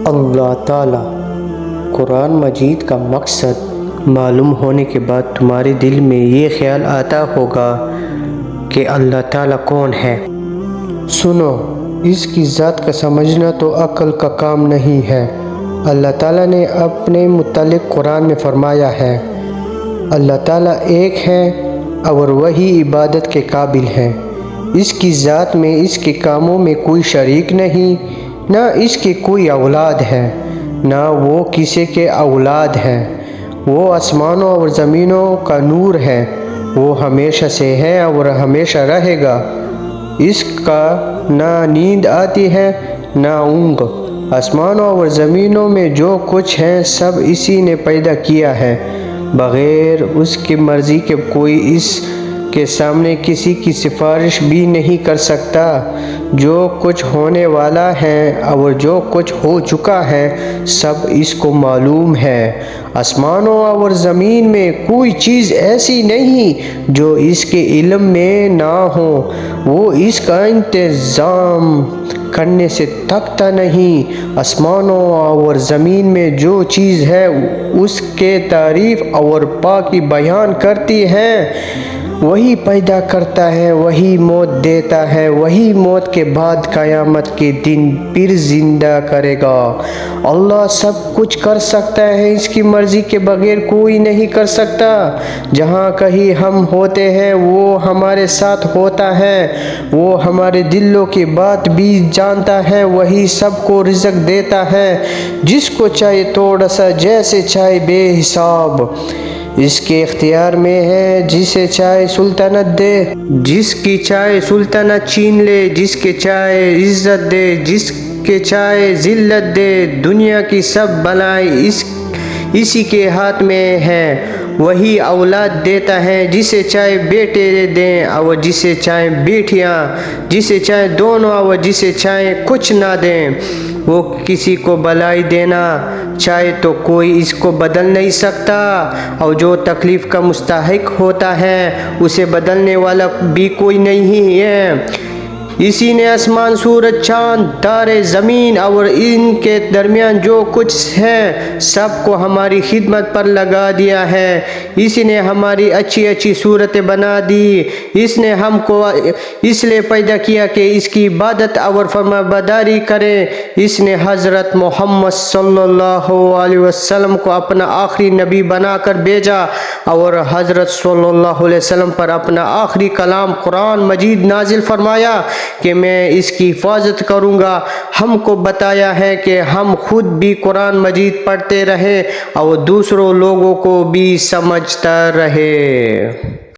اللہ تعالیٰ قرآن مجید کا مقصد معلوم ہونے کے بعد تمہارے دل میں یہ خیال آتا ہوگا کہ اللہ تعالیٰ کون ہے۔ سنو، اس کی ذات کا سمجھنا تو عقل کا کام نہیں ہے۔ اللہ تعالیٰ نے اپنے متعلق قرآن میں فرمایا ہے، اللہ تعالیٰ ایک ہے اور وہی عبادت کے قابل ہے۔ اس کی ذات میں، اس کے کاموں میں کوئی شریک نہیں، نہ اس کی کوئی اولاد ہے، نہ وہ کسی کے اولاد ہے۔ وہ آسمانوں اور زمینوں کا نور ہے، وہ ہمیشہ سے ہے اور ہمیشہ رہے گا۔ اس کا نہ نیند آتی ہے نہ اونگ۔ آسمانوں اور زمینوں میں جو کچھ ہے سب اسی نے پیدا کیا ہے۔ بغیر اس کی مرضی کے کوئی اس کے سامنے کسی کی سفارش بھی نہیں کر سکتا۔ جو کچھ ہونے والا ہے اور جو کچھ ہو چکا ہے سب اس کو معلوم ہے۔ آسمانوں اور زمین میں کوئی چیز ایسی نہیں جو اس کے علم میں نہ ہو۔ وہ اس کا انتظام کرنے سے تھکتا نہیں۔ آسمانوں اور زمین میں جو چیز ہے اس کے تعریف اور پاکی بیان کرتی ہے۔ وہی پیدا کرتا ہے، وہی موت دیتا ہے، وہی موت کے بعد قیامت کے دن پھر زندہ کرے گا۔ اللہ سب کچھ کر سکتا ہے، اس کی مرضی کے بغیر کوئی نہیں کر سکتا۔ جہاں کہیں ہم ہوتے ہیں وہ ہمارے ساتھ ہوتا ہے۔ وہ ہمارے دلوں کی بات بھی جانتا ہے، وہی سب کو رزق دیتا ہے، جس کو چاہے تھوڑا سا، جیسے چاہے بے حساب۔ اس کے اختیار میں ہے، جسے چاہے سلطنت دے، جس کی چاہے سلطنت چھین لے، جس کے چاہے عزت دے، جس کے چاہے ذلت دے۔ دنیا کی سب بلائیں اسی کے ہاتھ میں ہے۔ وہی اولاد دیتا ہے، جسے چاہے بیٹے دیں اور جسے چاہے بیٹیاں، جسے چاہے دونوں اور جسے چاہے کچھ نہ دیں۔ وہ کسی کو بلائی دینا چاہے تو کوئی اس کو بدل نہیں سکتا، اور جو تکلیف کا مستحق ہوتا ہے اسے بدلنے والا بھی کوئی نہیں ہے۔ اسی نے آسمان، سورج، چاند، تارے، زمین اور ان کے درمیان جو کچھ ہے سب کو ہماری خدمت پر لگا دیا ہے۔ اسی نے ہماری اچھی اچھی صورتیں بنا دی۔ اس نے ہم کو اس لیے پیدا کیا کہ اس کی عبادت اور فرمانبرداری کریں۔ اس نے حضرت محمد صلی اللہ علیہ وسلم کو اپنا آخری نبی بنا کر بھیجا اور حضرت صلی اللہ علیہ وسلم پر اپنا آخری کلام قرآن مجید نازل فرمایا کہ میں اس کی حفاظت کروں گا۔ ہم کو بتایا ہے کہ ہم خود بھی قرآن مجید پڑھتے رہیں اور دوسروں لوگوں کو بھی سمجھتا رہے۔